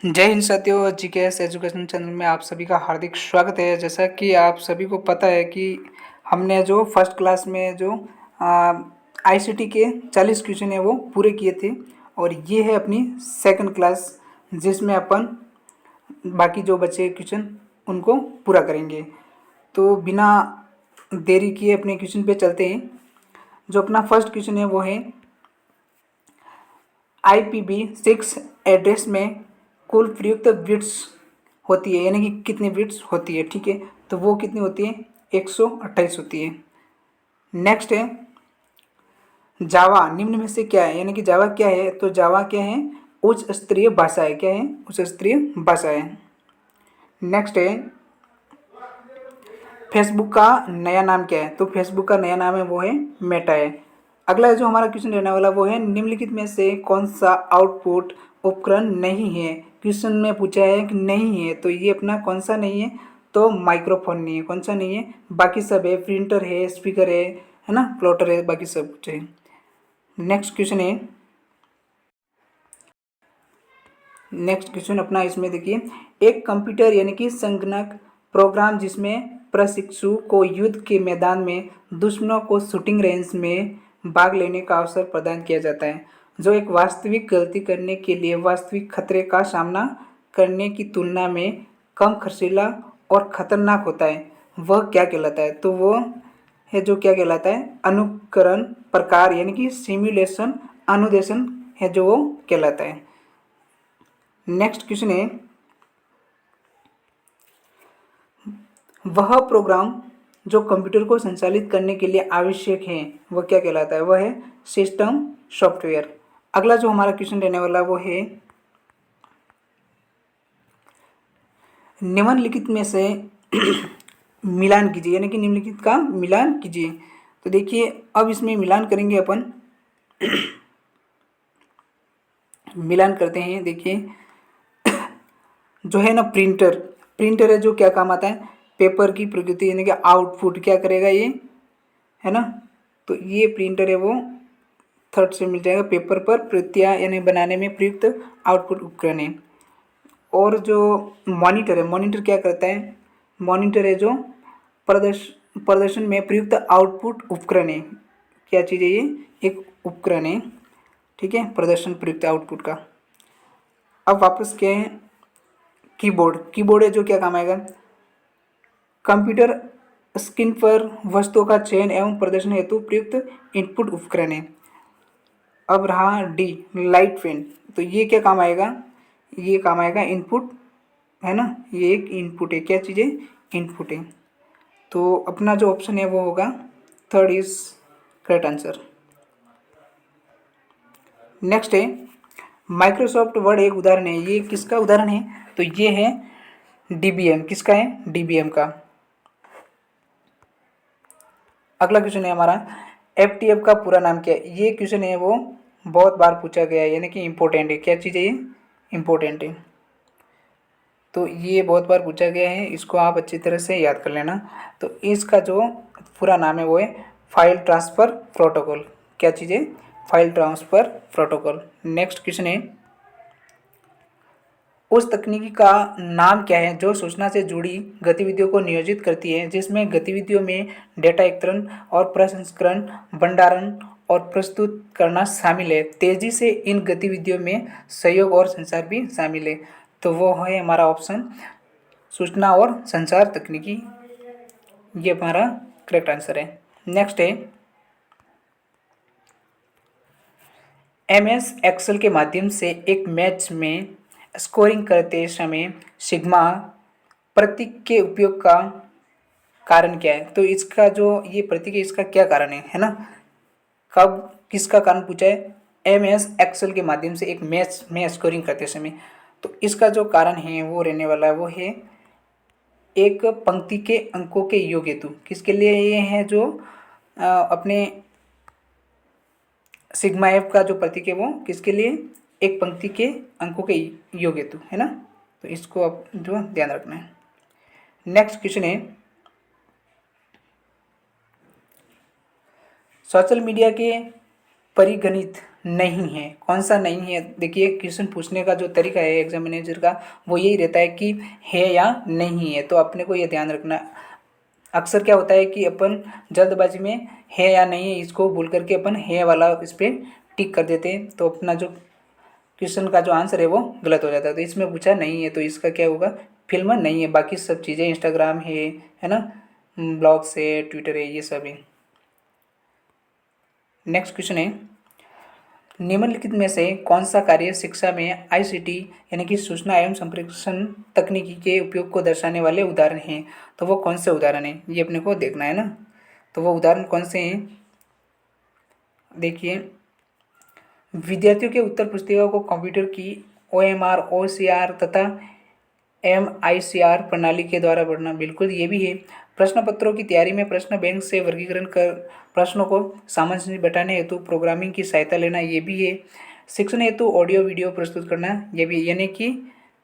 जय हिंद साथियों, GKS education channel में आप सभी का हार्दिक स्वागत है। जैसा कि आप सभी को पता है कि हमने जो फर्स्ट क्लास में जो आईसीटी के 40 क्वेश्चन है वो पूरे किए थे, और ये है अपनी सेकंड क्लास जिसमें अपन बाकी जो बचे क्वेश्चन उनको पूरा करेंगे। तो बिना देरी किए अपने क्वेश्चन पे चलते हैं। जो अपना फर्स्ट क्वेश्चन है वो है IPv6 एड्रेस में कुल प्रयुक्त बिट्स होती है, यानी कि कितनी बिट्स होती है। ठीक है, तो वो कितनी होती है? 128 होती है। नेक्स्ट है जावा निम्न में से क्या है, यानी कि जावा क्या है? तो जावा क्या है? उच्च स्तरीय भाषा है। क्या है? उच्च स्तरीय भाषा है। नेक्स्ट है फेसबुक का नया नाम क्या है? तो फेसबुक का नया नाम है वो है मेटा है। अगला जो हमारा क्वेश्चन रहने वाला वो है निम्नलिखित में से कौन सा आउटपुट उपकरण नहीं है? क्वेश्चन में पूछा है कि नहीं है, तो ये अपना कौन सा नहीं है? तो माइक्रोफोन नहीं है। कौन सा नहीं है? बाकी सब है, प्रिंटर है, स्पीकर है ना, प्लॉटर है, बाकी सब कुछ है। नेक्स्ट क्वेश्चन है, नेक्स्ट क्वेश्चन अपना इसमें देखिए, एक कंप्यूटर यानी कि संगणक प्रोग्राम जिसमें प्रशिक्षु को युद्ध के मैदान में दुश्मनों को शूटिंग रेंज में भाग लेने का अवसर प्रदान किया जाता है, जो एक वास्तविक गलती करने के लिए वास्तविक खतरे का सामना करने की तुलना में कम खर्चीला और खतरनाक होता है, वह क्या कहलाता है? तो वो है जो क्या कहलाता है? अनुकरण प्रकार यानी कि सिमुलेशन अनुदेशन है जो वो कहलाता है। नेक्स्ट क्वेश्चन है वह प्रोग्राम जो कंप्यूटर को संचालित करने के लिए आवश्यक है वह क्या कहलाता है? वह है सिस्टम सॉफ्टवेयर। अगला जो हमारा क्वेश्चन रहने वाला वो है निम्नलिखित में से मिलान कीजिए, यानी कि निम्नलिखित का मिलान कीजिए। तो देखिए अब इसमें मिलान करेंगे अपन। मिलान करते हैं। देखिए जो है ना प्रिंटर, प्रिंटर है जो क्या काम आता है? पेपर की प्रकृति यानी कि आउटपुट क्या करेगा ये, है ना। तो ये प्रिंटर है वो थर्ड से मिल जाएगा, पेपर पर प्रतियां यानी बनाने में प्रयुक्त आउटपुट उपकरण है। और जो मॉनिटर है, मॉनिटर क्या करता है? मॉनिटर है जो प्रदर्शन में प्रयुक्त आउटपुट उपकरण है। क्या चीज़ है ये? एक उपकरण है। ठीक है, प्रदर्शन प्रयुक्त आउटपुट का। अब वापस क्या है? कीबोर्ड, कीबोर्ड है जो क्या काम आएगा? कंप्यूटर स्क्रीन पर वस्तुओं का चयन एवं प्रदर्शन हेतु प्रयुक्त इनपुट उपकरण है। अब रहा डी लाइट पेन, तो ये क्या काम आएगा? ये काम आएगा इनपुट, है ना। ये एक इनपुट है। क्या चीज़ है? इनपुट है। तो अपना जो ऑप्शन है वो होगा third is correct answer. Next है माइक्रोसॉफ्ट वर्ड एक उदाहरण है। ये किसका उदाहरण है? तो ये है डीबीएम। किसका है? डीबीएम का। अगला क्वेश्चन है हमारा एफटीएफ का पूरा नाम क्या है? ये क्वेश्चन है वो बहुत बार पूछा गया है, यानी कि इम्पोर्टेंट है। क्या चीज़ है ये? इम्पोर्टेंट है। तो ये बहुत बार पूछा गया है, इसको आप अच्छी तरह से याद कर लेना। तो इसका जो पूरा नाम है वो है फाइल ट्रांसफ़र प्रोटोकॉल। क्या चीज़ है? File transfer protocol. Next question है उस तकनीकी का नाम क्या है जो सूचना से जुड़ी गतिविधियों को नियोजित करती है, जिसमें गतिविधियों में डेटा एकत्रीकरण और प्रसंस्करण, भंडारण और प्रस्तुत करना शामिल है। तेजी से इन गतिविधियों में सहयोग और संचार भी शामिल है। तो वो है हमारा ऑप्शन सूचना और संचार तकनीकी। ये हमारा करेक्ट आंसर है। नेक्स्ट है MS एक्सेल के माध्यम से एक मैच में स्कोरिंग करते समय सिग्मा प्रतीक के उपयोग का कारण क्या है? तो इसका जो ये प्रतीक है इसका क्या कारण है ना। कब किसका कारण पूछा है? MS एक्सेल के माध्यम से एक मैच में स्कोरिंग करते समय। तो इसका जो कारण है वो रहने वाला है वो है एक पंक्ति के अंकों के योग हेतु। किसके लिए ये है? जो अपने सिग्मा एफ का जो प्रतीक है वो किसके लिए? एक पंक्ति के अंकों के योग हेतु, है ना। तो इसको आप जो ध्यान रखना है। नेक्स्ट क्वेश्चन है सोशल मीडिया के परिगणित नहीं है। कौन सा नहीं है? देखिए क्वेश्चन पूछने का जो तरीका है एग्जामिनेटर का वो यही रहता है कि है या नहीं है, तो अपने को ये ध्यान रखना। अक्सर क्या होता है कि अपन जल्दबाजी में है या नहीं है इसको भूल करके अपन है वाला इस पर टिक कर देते हैं, तो अपना जो क्वेश्चन का जो आंसर है वो गलत हो जाता है। तो इसमें पूछा नहीं है तो इसका क्या होगा? फिल्म नहीं है। बाकी सब चीज़ें इंस्टाग्राम है ना, ब्लॉग्स है, ट्विटर है, ये सब है। नेक्स्ट क्वेश्चन है, निम्नलिखित में से कौन सा कार्य शिक्षा में आईसीटी यानी कि सूचना एवं संप्रेषण तकनीकी के उपयोग को दर्शाने वाले उदाहरण हैं? तो वो कौन से उदाहरण हैं ये अपने को देखना है ना। तो वो उदाहरण कौन से हैं? देखिए, विद्यार्थियों के उत्तर पुस्तिका को कंप्यूटर की ओएमआर, ओसीआर तथा एमआईसीआर प्रणाली के द्वारा पढ़ना, बिल्कुल ये भी है। प्रश्न पत्रों की तैयारी में प्रश्न बैंक से वर्गीकरण कर प्रश्नों को सामंजस्य बैठाने हेतु प्रोग्रामिंग की सहायता लेना, ये भी है। शिक्षण हेतु ऑडियो वीडियो प्रस्तुत करना, ये भी, यानी कि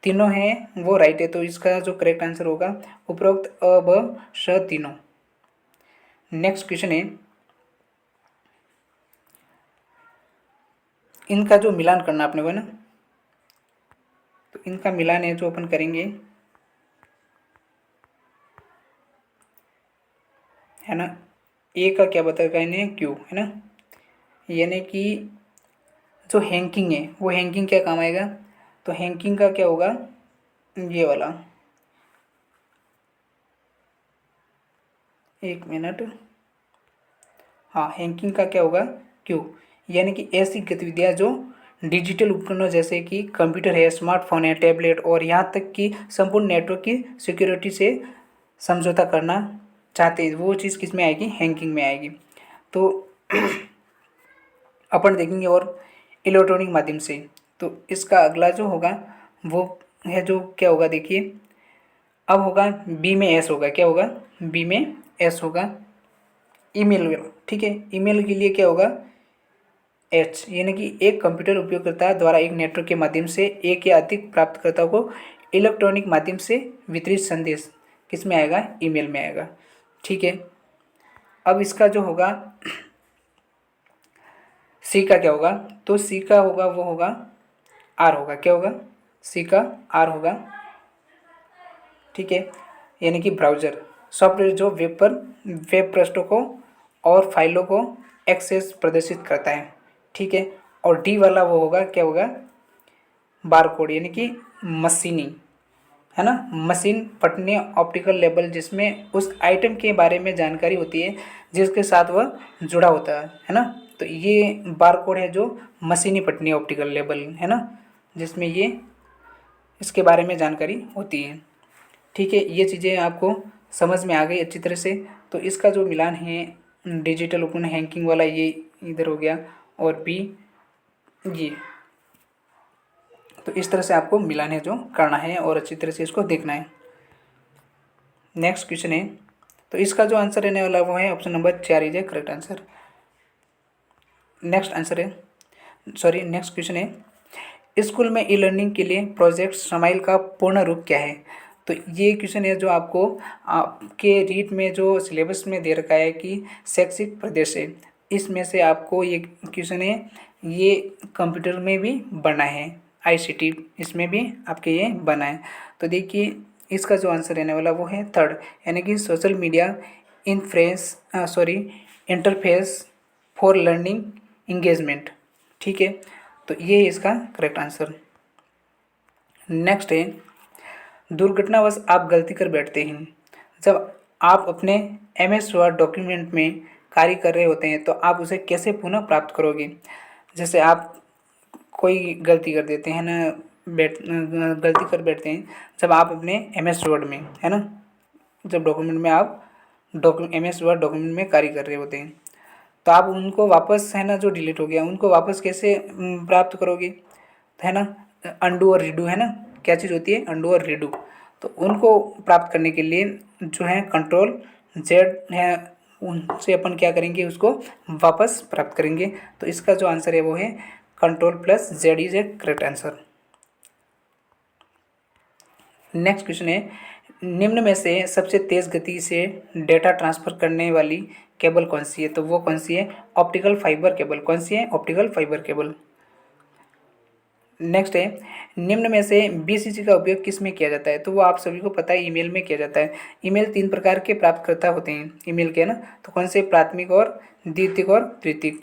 तीनों हैं वो राइट है। तो इसका जो करेक्ट आंसर होगा उपरोक्त अ ब श तीनों। नेक्स्ट क्वेश्चन है, इनका जो मिलान करना अपने को है ना, तो इनका मिलान है जो अपन करेंगे है ना। ए का क्या बताएगा इन्हें? क्यू है ना, यानी कि जो हैंकिंग है वो हैंकिंग क्या काम आएगा? तो हैंकिंग का क्या होगा? ये वाला, एक मिनट, हाँ हैंकिंग का क्या होगा? क्यू, यानी कि ऐसी गतिविधियाँ जो डिजिटल उपकरणों जैसे कि कंप्यूटर है, स्मार्टफोन है, टैबलेट और यहाँ तक कि संपूर्ण नेटवर्क की सिक्योरिटी से समझौता करना चाहते हैं, वो चीज़ किस में आएगी? हैंकिंग में आएगी। तो अपन देखेंगे और इलेक्ट्रॉनिक माध्यम से, तो इसका अगला जो होगा वो है जो क्या होगा? देखिए अब होगा बी में एस होगा, क्या होगा? बी में एस होगा, ईमेल। ठीक है, ईमेल के लिए क्या होगा? एच, यानी कि एक कंप्यूटर उपयोगकर्ता द्वारा एक नेटवर्क के माध्यम से एक या अधिक प्राप्तकर्ताओं को इलेक्ट्रॉनिक माध्यम से वितरित संदेश किस में आएगा? ईमेल में आएगा। ठीक है, अब इसका जो होगा सी का क्या होगा? तो सी का होगा वो होगा आर होगा, क्या होगा? सी का आर होगा। ठीक है, यानी कि ब्राउज़र सॉफ्टवेयर जो वेब पर वेब पृष्ठों को और फाइलों को एक्सेस प्रदर्शित करता है। ठीक है, और डी वाला वो होगा, क्या होगा? बारकोड, यानी कि मशीनी है ना, मशीन पठनीय ऑप्टिकल लेबल, जिसमें उस आइटम के बारे में जानकारी होती है जिसके साथ वह जुड़ा होता है ना। तो ये बारकोड है जो मशीनी पठनीय ऑप्टिकल लेबल है ना, जिसमें ये इसके बारे में जानकारी होती है। ठीक है, ये चीज़ें आपको समझ में आ गई अच्छी तरह से। तो इसका जो मिलान है डिजिटल उपकरण हैंकिंग वाला ये इधर हो गया, और बी ये। तो इस तरह से आपको मिलान है जो करना है और अच्छी तरह से इसको देखना है। नेक्स्ट क्वेश्चन है, तो इसका जो आंसर रहने वाला वो है option number 4 is a correct answer. Next answer है, सॉरी नेक्स्ट क्वेश्चन है, स्कूल में ई लर्निंग के लिए प्रोजेक्ट स्माइल का पूर्ण रूप क्या है? तो ये क्वेश्चन है जो आपको आपके रीट में जो सिलेबस में दे रखा है कि शैक्षिक प्रदेश है, इसमें से आपको ये क्वेश्चन है, ये कंप्यूटर में भी बना है, आईसीटी इसमें भी आपके ये बना है। तो देखिए इसका जो आंसर रहने वाला वो है थर्ड, यानी कि social media influence sorry interface for learning engagement. ठीक है, तो ये इसका करेक्ट आंसर। नेक्स्ट है, दुर्घटनावश आप गलती कर बैठते हैं। जब आप अपने एमएस वर्ड डॉक्यूमेंट में कार्य कर रहे होते हैं तो आप उसे कैसे पुनः प्राप्त करोगे? जैसे आप कोई गलती कर देते हैं ना, गलती कर बैठते हैं जब आप अपने एमएस वर्ड में है ना, जब डॉक्यूमेंट में आप एमएस वर्ड डॉक्यूमेंट में कार्य कर रहे होते हैं, तो आप उनको वापस है ना, जो डिलीट हो गया उनको वापस कैसे प्राप्त करोगे? है ना, अंडू और रीडू है ना, क्या चीज़ होती है? अंडू और रीडू। तो उनको प्राप्त करने के लिए जो है कंट्रोल जेड है, उनसे अपन क्या करेंगे? उसको वापस प्राप्त करेंगे। तो इसका जो आंसर है वो है control plus Z is a correct answer. Next question है, निम्न में से सबसे तेज़ गति से डेटा ट्रांसफ़र करने वाली केबल कौन सी है, तो वो कौन सी है, ऑप्टिकल फाइबर केबल। कौन सी है, ऑप्टिकल फाइबर केबल। नेक्स्ट है, निम्न में से बीसीसी का उपयोग किस में किया जाता है, तो वो आप सभी को पता है ईमेल में किया जाता है। ईमेल 3 प्रकार के प्राप्तकर्ता होते हैं ईमेल के, ना, तो कौन से, प्राथमिक और द्वितीयक और तृतीयक।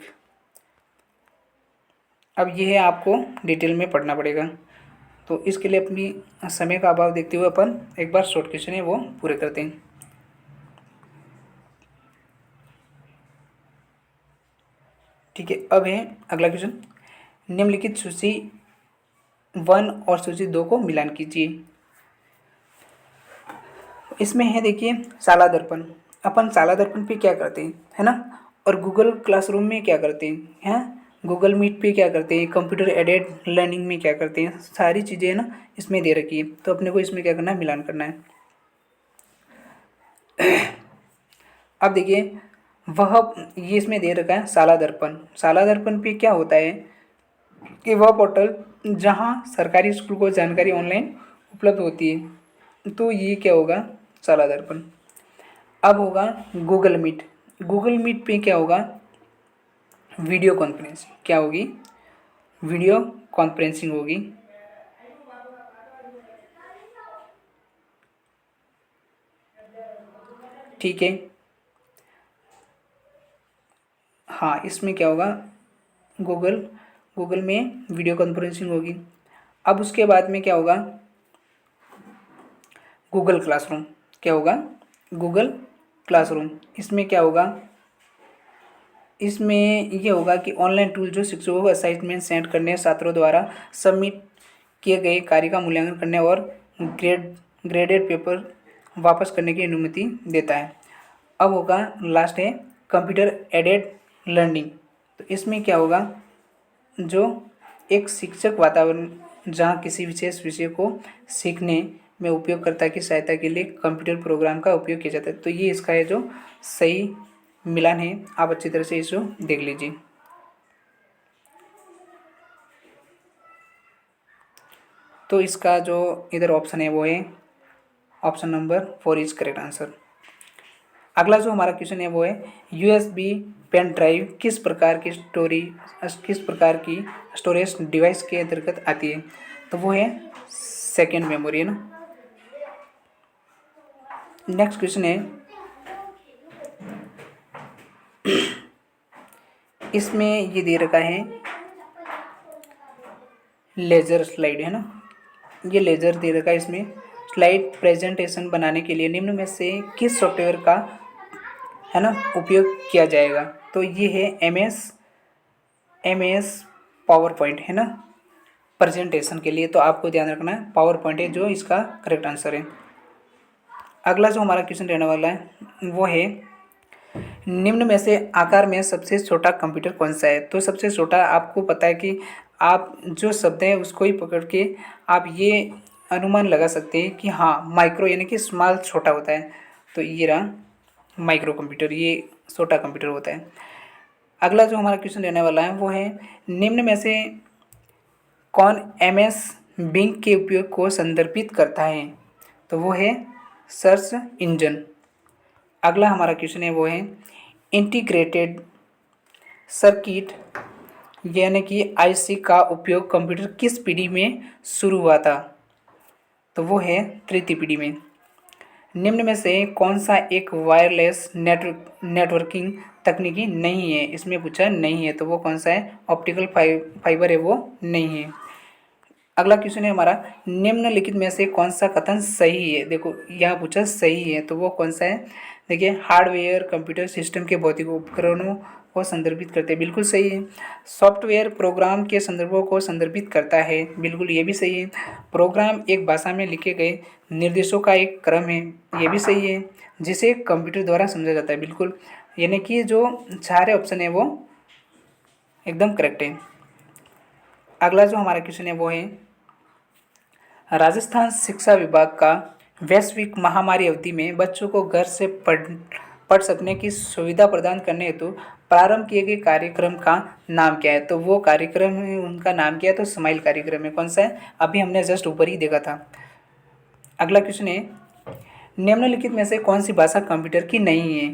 अब ये है, आपको डिटेल में पढ़ना पड़ेगा, तो इसके लिए अपनी समय का अभाव देखते हुए अपन एक बार शॉर्ट क्वेश्चन है वो पूरे करते हैं। ठीक है, अब है अगला क्वेश्चन, निम्नलिखित सूची 1 और सूची 2 को मिलान कीजिए। इसमें है, देखिए, शाला दर्पण। अपन शाला दर्पण पे क्या करते हैं, है ना, और गूगल क्लासरूम में क्या करते हैं, गूगल मीट पे क्या करते हैं, कंप्यूटर एडेड लर्निंग में क्या करते हैं, सारी चीज़ें ना इसमें दे रखी है। तो अपने को इसमें क्या करना है, मिलान करना है। अब देखिए, ये इसमें दे रखा है शाला दर्पण। शाला दर्पण पे क्या होता है कि वह पोर्टल जहाँ सरकारी स्कूल को जानकारी ऑनलाइन उपलब्ध होती है, तो ये क्या होगा, शाला दर्पण। अब होगा गूगल मीट। गूगल मीट पे क्या होगा, वीडियो कॉन्फ्रेंसिंग। क्या होगी, वीडियो कॉन्फ्रेंसिंग होगी। ठीक है, हाँ, इसमें क्या होगा, गूगल में वीडियो कॉन्फ्रेंसिंग होगी। अब उसके बाद में क्या होगा, गूगल क्लासरूम। क्या होगा, गूगल क्लासरूम। इसमें क्या होगा, इसमें ये होगा कि ऑनलाइन टूल जो शिक्षकों को असाइनमेंट सेंड करने, छात्रों द्वारा सबमिट किए गए कार्य का मूल्यांकन करने और ग्रेडेड पेपर वापस करने की अनुमति देता है। अब होगा लास्ट है कंप्यूटर एडेड लर्निंग। तो इसमें क्या होगा, जो एक शिक्षक वातावरण जहाँ किसी विशेष विषय को सीखने में उपयोगकर्ता की सहायता के लिए कंप्यूटर प्रोग्राम का उपयोग किया जाता है। तो ये इसका है जो सही मिलान है, आप अच्छी तरह से इसको देख लीजिए। तो इसका जो इधर ऑप्शन है वो है option number 4 is correct answer. अगला जो हमारा क्वेश्चन है वो है यूएसबी पेन ड्राइव किस प्रकार की स्टोरेज डिवाइस के अंतर्गत आती है, तो वो है सेकेंड मेमोरी, है ना। नेक्स्ट क्वेश्चन है, इसमें ये दे रखा है लेजर स्लाइड, है ना, ये लेजर दे रखा है। इसमें स्लाइड प्रेजेंटेशन बनाने के लिए निम्न में से किस सॉफ्टवेयर का, है ना, उपयोग किया जाएगा, तो ये है एम एस पावर पॉइंट, है ना, प्रेजेंटेशन के लिए। तो आपको ध्यान रखना है पावर पॉइंट है जो इसका करेक्ट आंसर है। अगला जो हमारा क्वेश्चन रहने वाला है वो है निम्न में से आकार में सबसे छोटा कंप्यूटर कौन सा है, तो सबसे छोटा आपको पता है कि आप जो शब्द है उसको ही पकड़ के आप ये अनुमान लगा सकते हैं कि हाँ, माइक्रो यानी कि स्मॉल छोटा होता है। तो ये रहा माइक्रो कंप्यूटर, ये छोटा कंप्यूटर होता है। अगला जो हमारा क्वेश्चन रहने वाला है वो है निम्न में से कौन एमएस बिंग के उपयोग को संदर्भित करता है, तो वो है सर्च इंजन। अगला हमारा क्वेश्चन है वो है इंटीग्रेटेड सर्किट यानी कि आईसी का उपयोग कंप्यूटर किस पीढ़ी में शुरू हुआ था, तो वो है तृतीय पीढ़ी में। निम्न में से कौन सा एक वायरलेस नेटवर्किंग तकनीकी नहीं है, इसमें पूछा नहीं है, तो वो कौन सा है, ऑप्टिकल फाइबर है वो नहीं है। अगला क्वेश्चन है हमारा निम्नलिखित में से कौन सा कथन सही है, देखो यहाँ पूछा सही है, तो वो कौन सा है, देखिए हार्डवेयर कंप्यूटर सिस्टम के भौतिक उपकरणों को संदर्भित करते हैं, बिल्कुल सही है। सॉफ्टवेयर प्रोग्राम के संदर्भों को संदर्भित करता है, बिल्कुल ये भी सही है। प्रोग्राम एक भाषा में लिखे गए निर्देशों का एक क्रम है, ये भी सही है, जिसे कंप्यूटर द्वारा समझा जाता है, बिल्कुल, यानी कि जो सारे ऑप्शन है वो एकदम करेक्ट है। अगला जो हमारा क्वेश्चन है वो है राजस्थान शिक्षा विभाग का वैश्विक महामारी अवधि में बच्चों को घर से पढ़ सकने की सुविधा प्रदान करने हेतु प्रारंभ किए गए कार्यक्रम का नाम क्या है, तो वो कार्यक्रम उनका नाम क्या है, तो स्माइल कार्यक्रम है। कौन सा है, अभी हमने जस्ट ऊपर ही देखा था। अगला क्वेश्चन है निम्नलिखित में से कौन सी भाषा कंप्यूटर की नहीं है,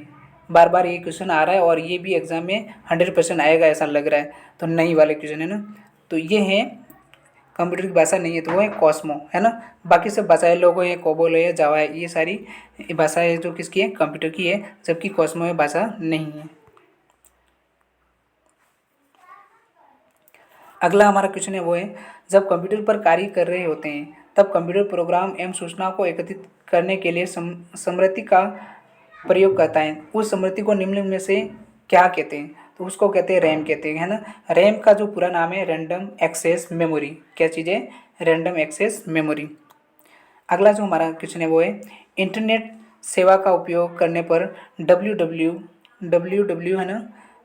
बार बार ये क्वेश्चन आ रहा है और ये भी एग्जाम में 100% आएगा ऐसा लग रहा है, तो नई वाले क्वेश्चन है ना। तो ये है कंप्यूटर की भाषा नहीं है, तो वो है कॉस्मो, है ना। बाकी सब भाषाएं लोगो है, कोबोल है, जावा है, ये सारी भाषाएं जो किसकी है, कंप्यूटर की है, जबकि कॉस्मो है भाषा नहीं है। अगला हमारा क्वेश्चन है वो है, जब कंप्यूटर पर कार्य कर रहे होते हैं तब कंप्यूटर प्रोग्राम एवं सूचना को एकत्रित करने के लिए स्मृति का प्रयोग करता है। उस स्मृति को निम्न में से क्या कहते हैं, तो उसको कहते हैं रैम कहते हैं, है ना। रैम का जो पूरा नाम है रैंडम एक्सेस मेमोरी। क्या चीज़ है, रैंडम एक्सेस मेमोरी। अगला जो हमारा क्वेश्चन है वो है, इंटरनेट सेवा का उपयोग करने पर डब्ल्यू है ना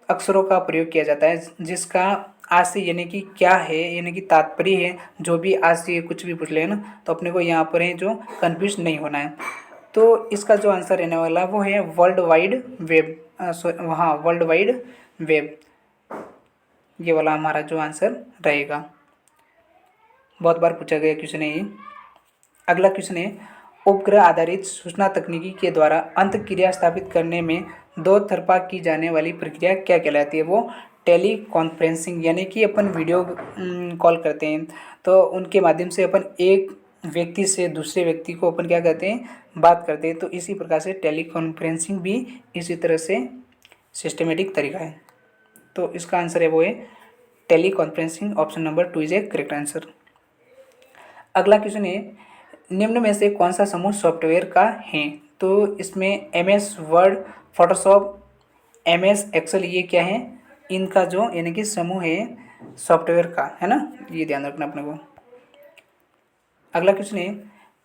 अक्षरों का प्रयोग किया जाता है, जिसका आज से यानी कि क्या है, यानी कि तात्पर्य है, जो भी आज से कुछ भी पूछ ले ना, तो अपने को यहाँ पर है जो कंफ्यूज नहीं होना है। तो इसका जो आंसर रहने वाला वो है वर्ल्ड वाइड वेब। हाँ, वर्ल्ड वाइड वेब, ये वाला हमारा जो आंसर रहेगा। बहुत बार पूछा गया क्वेश्चन है ये। अगला क्वेश्चन है, उपग्रह आधारित सूचना तकनीकी के द्वारा अंत क्रिया स्थापित करने में दो तरफा की जाने वाली प्रक्रिया क्या कहलाती है। वो टेली कॉन्फ्रेंसिंग, यानी कि अपन वीडियो कॉल करते हैं तो उनके माध्यम से अपन एक व्यक्ति से दूसरे व्यक्ति को अपन क्या कहते हैं, बात करते हैं। तो इसी प्रकार से टेली कॉन्फ्रेंसिंग भी इसी तरह से सिस्टमेटिक तरीका है। तो इसका आंसर है वो है tele conferencing. Option number 2 is a correct answer. अगला क्वेश्चन है, निम्न में से कौन सा समूह सॉफ्टवेयर का है। तो इसमें M S word, Photoshop, M S Excel, ये क्या है, इनका जो यानी कि समूह है सॉफ्टवेयर का, है ना, ये ध्यान रखना अपने को। अगला क्वेश्चन है,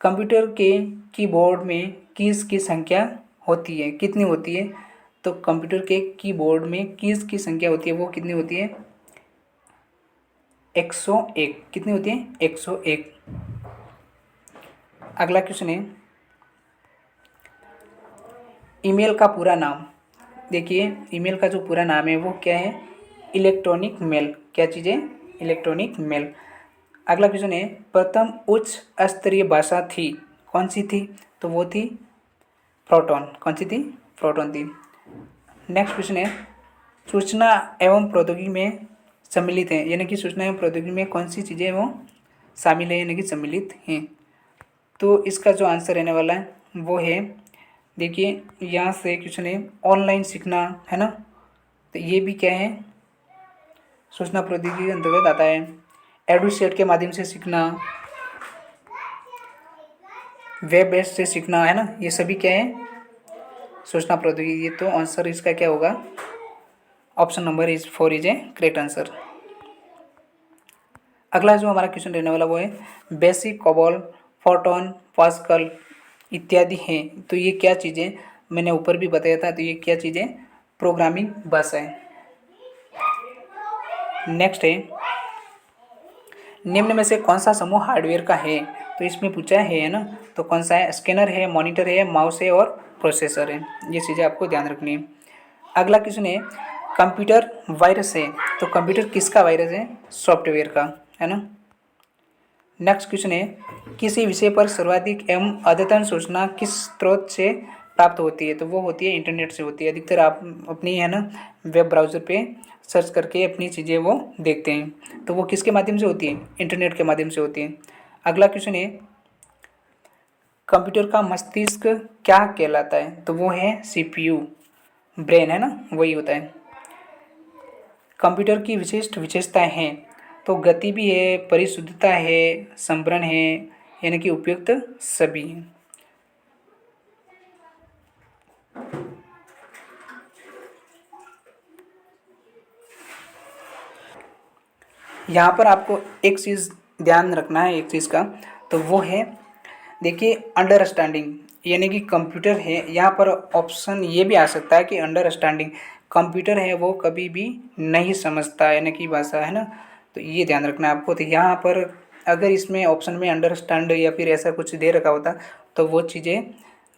कंप्यूटर के कीबोर्ड में कीज की संख्या होती है, कितनी होती है। तो कंप्यूटर के कीबोर्ड में कीज की संख्या होती है, वो कितनी होती है, 101। कितनी होती है, 101। अगला क्वेश्चन है, ईमेल का पूरा नाम। देखिए, ईमेल का जो पूरा नाम है वो क्या है, इलेक्ट्रॉनिक मेल। क्या चीज़ है, इलेक्ट्रॉनिक मेल। अगला क्वेश्चन है, प्रथम उच्च स्तरीय भाषा थी, कौन सी थी। तो वो थी प्रोटॉन। कौन सी थी, प्रोटॉन थी। नेक्स्ट क्वेश्चन है, सूचना एवं प्रौद्योगिकी में सम्मिलित है, यानी कि सूचना एवं प्रौद्योगिकी में कौन सी चीज़ें वो शामिल है, यानी कि सम्मिलित हैं। तो इसका जो आंसर रहने वाला है वो है, देखिए यहाँ से क्वेश्चन है, ऑनलाइन सीखना, है ना। तो ये भी क्या है, सूचना प्रौद्योगिकी के अंतर्गत आता है। एडुसेट के माध्यम से सीखना, वेब बेस्ड से सीखना, है ना, ये सभी क्या है, सूचना प्रौद्योगिकी। तो आंसर इसका क्या होगा, option number 4 is a correct answer. अगला जो हमारा क्वेश्चन रहने वाला वो है, बेसिक, कोबोल, फोर्टॉन, पास्कल इत्यादि हैं। तो ये क्या चीज़ें, मैंने ऊपर भी बताया था, तो ये क्या चीज़ें, प्रोग्रामिंग भाषाएं। नेक्स्ट है, निम्न में से कौन सा समूह हार्डवेयर का है। तो इसमें पूछा है ना, तो कौन सा है, स्कैनर है, मॉनिटर है, माउस है और प्रोसेसर है। ये चीज़ें आपको ध्यान रखनी है। अगला क्वेश्चन है, कंप्यूटर वायरस है। तो कंप्यूटर किसका वायरस है, सॉफ्टवेयर का, है ना। नेक्स्ट क्वेश्चन है, किसी विषय पर सर्वाधिक एवं अद्यतन सूचना किस स्रोत से प्राप्त होती है। तो वो होती है इंटरनेट से होती है। अधिकतर आप अपनी, है ना, वेब ब्राउज़र पे सर्च करके अपनी चीज़ें वो देखते हैं, तो वो किसके माध्यम से होती है, इंटरनेट के माध्यम से होती है। अगला क्वेश्चन है, कंप्यूटर का मस्तिष्क क्या कहलाता है। तो वो है CPU, ब्रेन, है ना, वही होता है। कंप्यूटर की विशिष्ट विशेषताएं हैं। तो गति भी है, परिशुद्धता है, संभरण है, यानी कि उपयुक्त सभी हैं। यहाँ पर आपको एक चीज़ ध्यान रखना है, एक चीज़ का, तो वो है, देखिए, अंडरस्टैंडिंग, यानी कि कंप्यूटर है, यहाँ पर ऑप्शन ये भी आ सकता है कि अंडरस्टैंडिंग, कंप्यूटर है वो कभी भी नहीं समझता, यानी कि भाषा, है ना। तो ये ध्यान रखना है आपको। तो यहाँ पर अगर इसमें ऑप्शन में अंडरस्टैंड या फिर ऐसा कुछ दे रखा होता तो वो चीज़ें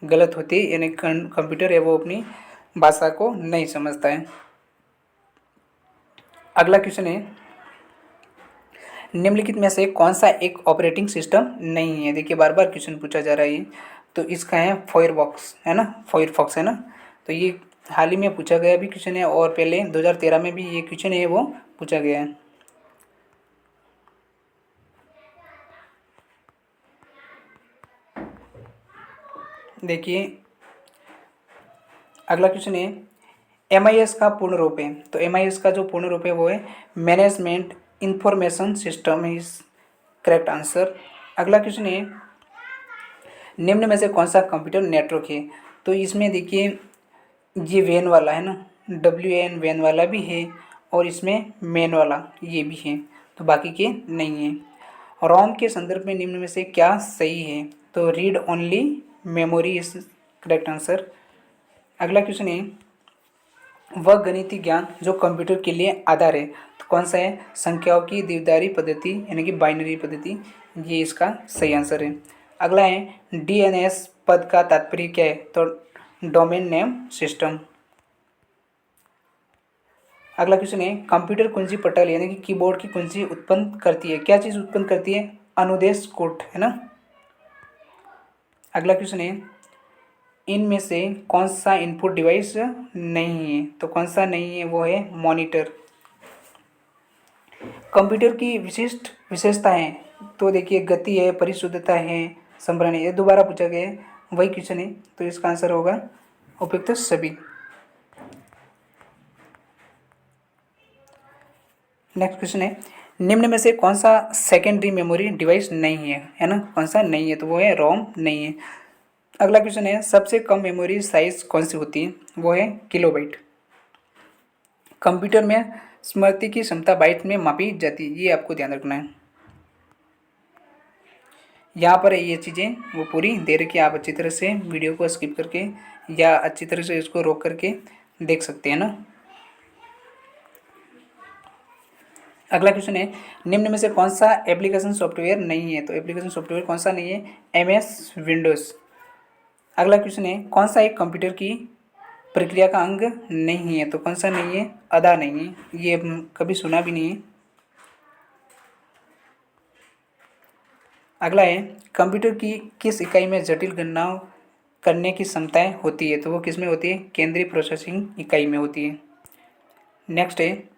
गलत होती, यानी कंप्यूटर है वो अपनी भाषा को नहीं समझता है। अगला क्वेश्चन है, निम्नलिखित में से कौन सा एक ऑपरेटिंग सिस्टम नहीं है। देखिए, बार बार क्वेश्चन पूछा जा रहा है ये। तो इसका है फायरफॉक्स, है ना, फायरफॉक्स, है ना। तो ये हाल ही में पूछा गया भी क्वेश्चन है और पहले 2013 में भी ये क्वेश्चन है वो पूछा गया है। देखिए अगला क्वेश्चन है MIS का पूर्ण रूप है, तो MIS का जो पूर्ण रूप है वो है management information system is correct answer. अगला क्वेश्चन है निम्न में से कौन सा कंप्यूटर नेटवर्क है, तो इसमें देखिए ये वैन वाला है ना, WAN वैन वाला भी है और इसमें मैन वाला ये भी है, तो बाकी के नहीं है। रोम के संदर्भ में निम्न में से क्या सही है, तो read only memory is correct answer. अगला क्वेश्चन है वह गणितीय ज्ञान जो कंप्यूटर के लिए आधार है, तो कौन सा है, संख्याओं की द्विआधारी पद्धति यानी कि बाइनरी पद्धति, ये इसका सही आंसर है। अगला है DNS पद का तात्पर्य क्या है, तो डोमेन नेम सिस्टम। अगला क्वेश्चन है कंप्यूटर कुंजी पटल यानी कि कीबोर्ड की कुंजी उत्पन्न करती है, क्या चीज़ उत्पन्न करती है, अनुदेश कोड है ना। अगला क्वेश्चन है इनमें से कौन सा इनपुट डिवाइस नहीं है, तो कौन सा नहीं है, वो है मॉनिटर। कंप्यूटर की विशिष्ट विशेषताएं, तो देखिए गति है, परिशुद्धता है, संभरण है, ये दोबारा पूछा गया है, वही क्वेश्चन है, तो इसका आंसर होगा उपयुक्त सभी। नेक्स्ट क्वेश्चन है निम्न में से कौन सा सेकेंडरी मेमोरी डिवाइस नहीं है ना, कौन सा नहीं है, तो वो है रोम नहीं है। अगला क्वेश्चन है सबसे कम मेमोरी साइज कौन सी होती है, वो है किलोबाइट। कंप्यूटर में स्मृति की क्षमता बाइट में मापी जाती है, ये आपको ध्यान रखना है। यहाँ पर ये चीज़ें वो पूरी दे रखी है, आप अच्छी तरह से वीडियो को स्किप करके या अच्छी तरह से इसको रोक करके देख सकते हैं ना। अगला क्वेश्चन है निम्न में से कौन सा एप्लीकेशन सॉफ्टवेयर नहीं है, तो एप्लीकेशन सॉफ्टवेयर कौन सा नहीं है, MS विंडोज़। अगला क्वेश्चन है कौन सा एक कंप्यूटर की प्रक्रिया का अंग नहीं है, तो कौन सा नहीं है, अदा नहीं है, ये कभी सुना भी नहीं है। अगला है कंप्यूटर की किस इकाई में जटिल गणनाओं करने की क्षमताएं होती है, तो वो किस में होती है, केंद्रीय प्रोसेसिंग इकाई में होती है। नेक्स्ट है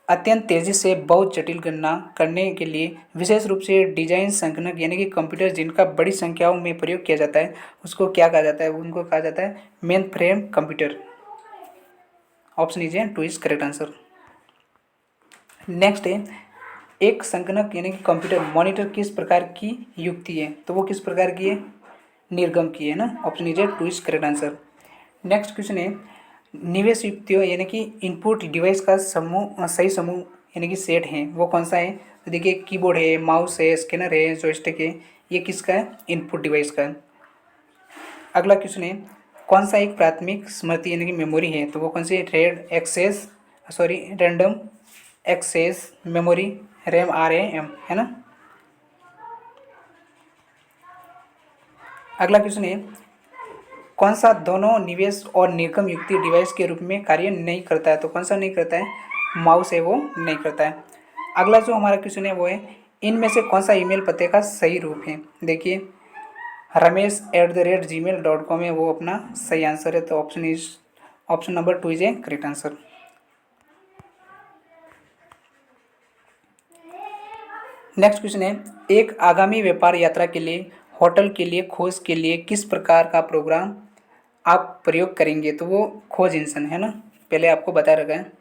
अत्यंत तेज़ी से बहुत जटिल गणना करने के लिए विशेष रूप से डिजाइन संगणक यानी कि कंप्यूटर जिनका बड़ी संख्याओं में प्रयोग किया जाता है उसको क्या कहा जाता है, उनको कहा जाता है main frame computer. Option is 2 is correct answer. Next है एक संगणक यानी कि कंप्यूटर मॉनिटर किस प्रकार की युक्ति है, तो वो किस प्रकार की है, निर्गम की है ना। Option is 2 is correct answer. Next question है निवेश युक्तियों यानी कि इनपुट डिवाइस का समूह सही समूह यानी कि सेट है, वो कौन सा है, तो देखिए कीबोर्ड है, माउस है, स्कैनर है, जॉयस्टिक है, ये किसका है, इनपुट डिवाइस का। अगला क्वेश्चन है कौन सा एक प्राथमिक स्मृति यानी कि मेमोरी है, तो वो कौन सी रैंडम एक्सेस मेमोरी RAM है ना। अगला क्वेश्चन है कौन सा दोनों निवेश और निर्गम युक्ति डिवाइस के रूप में कार्य नहीं करता है, तो कौन सा नहीं करता है, माउस है वो नहीं करता है। अगला जो हमारा क्वेश्चन है वो है इनमें से कौन सा ईमेल पते का सही रूप है, देखिए ramesh@gmail.com है वो अपना सही आंसर है, तो option number 2 is a correct answer. Next question है एक आगामी व्यापार यात्रा के लिए होटल के लिए खोज के लिए किस प्रकार का प्रोग्राम आप प्रयोग करेंगे, तो वो खोज इंजन है ना, पहले आपको बता रखा है।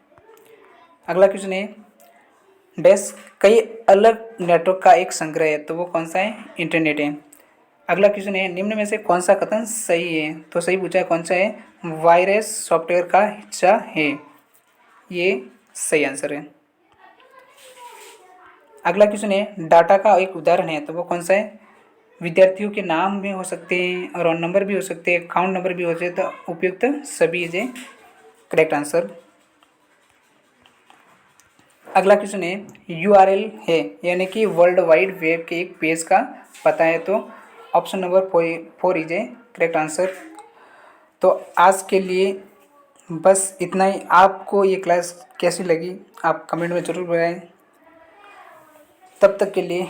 अगला क्वेश्चन है डैश कई अलग नेटवर्क का एक संग्रह है, तो वो कौन सा है, इंटरनेट है। अगला क्वेश्चन है निम्न में से कौन सा कथन सही है, तो सही पूछा है कौन सा है, वायरस सॉफ्टवेयर का हिस्सा है, ये सही आंसर है। अगला क्वेश्चन है डाटा का एक उदाहरण है, तो वो कौन सा है, विद्यार्थियों के नाम भी हो सकते हैं, रोल नंबर भी हो सकते हैं, अकाउंट नंबर भी हो सकते हैं, तो उपयुक्त सभी इज करेक्ट आंसर। अगला क्वेश्चन है URL है यानी कि वर्ल्ड वाइड वेब के एक पेज का पता है, तो option number 4 is correct answer. तो आज के लिए बस इतना ही। आपको ये क्लास कैसी लगी आप कमेंट में ज़रूर बताएं। तब तक के लिए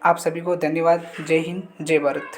आप सभी को धन्यवाद। जय हिंद, जय भारत।